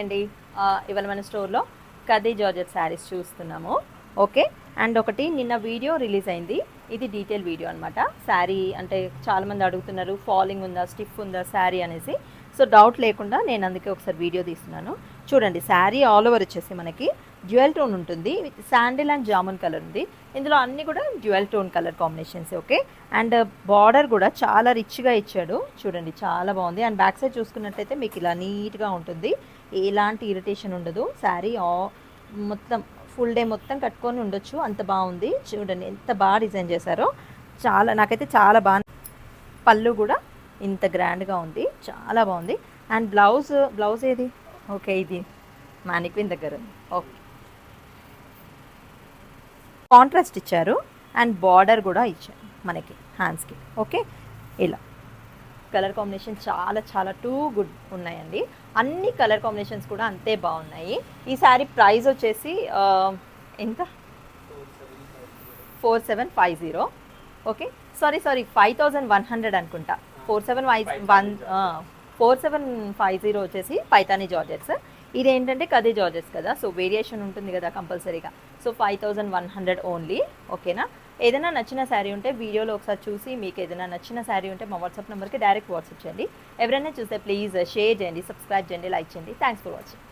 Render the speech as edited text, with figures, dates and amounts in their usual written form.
అండి ఇవాళ మన స్టోర్లో ఖదీ జార్జెట్ శారీస్ చూస్తున్నాము. ఓకే, అండ్ ఒకటి నిన్న వీడియో రిలీజ్ అయింది. ఇది డీటెయిల్ వీడియో అనమాట. శారీ అంటే చాలామంది అడుగుతున్నారు ఫాలింగ్ ఉందా, స్టిఫ్ ఉందా శారీ అనేసి. సో డౌట్ లేకుండా నేను అందుకే ఒకసారి వీడియో తీస్తున్నాను. చూడండి, శారీ ఆల్ ఓవర్ వచ్చేసి మనకి డ్యూయల్ టోన్ ఉంటుంది. శాండిల్ అండ్ జామున్ కలర్ ఉంది. ఇందులో అన్నీ కూడా dual tone colour combinations. Okay, and border కూడా చాలా రిచ్గా ఇచ్చాడు. చూడండి, చాలా బాగుంది. అండ్ బ్యాక్ సైడ్ చూసుకున్నట్టయితే మీకు ఇలా నీట్గా ఉంటుంది. ఎలాంటి ఇరిటేషన్ ఉండదు. శారీ మొత్తం ఫుల్ డే మొత్తం కట్టుకొని ఉండొచ్చు, అంత బాగుంది. చూడండి ఎంత బాగా డిజైన్ చేశారో. చాలా నాకైతే చాలా బాగా. పళ్ళు కూడా ఇంత గ్రాండ్గా ఉంది, చాలా బాగుంది. అండ్ బ్లౌజ్ ఏది? ఓకే, ఇది మానిక్విన్ దగ్గర ఉంది. ఓకే, కాంట్రాస్ట్ ఇచ్చారు అండ్ బార్డర్ కూడా ఇచ్చారు మనకి హ్యాండ్స్కి. ఓకే, ఇలా కలర్ కాంబినేషన్ చాలా చాలా టూ గుడ్ ఉన్నాయండి. అన్ని కలర్ కాంబినేషన్స్ కూడా అంతే బాగున్నాయి. ఈ శారీ ప్రైస్ వచ్చేసి ఎంత? 4750. ఓకే, సారీ 5100 అనుకుంటా. 4750 వచ్చేసి పైతానీ జార్జెట్స్. ఇది ఏంటంటే ఖదీ జార్జెట్స్ కదా, సో వేరియేషన్ ఉంటుంది కదా కంపల్సరీగా. So 5100 only. ఓకేనా? ఏదైనా నచ్చిన శారీ ఉంటే వీడియోలో ఒకసారి చూసి మీకు ఏదైనా నచ్చిన శారీ ఉంటే మా వాట్సాప్ నెంబర్కి డైరెక్ట్ వాట్సాప్ చేయండి. ఎవరైనా చూస్తే ప్లీజ్ షేర్ చేయండి, సబ్స్క్రైబ్ చేయండి, లైక్ చేయండి. Thanks for watching.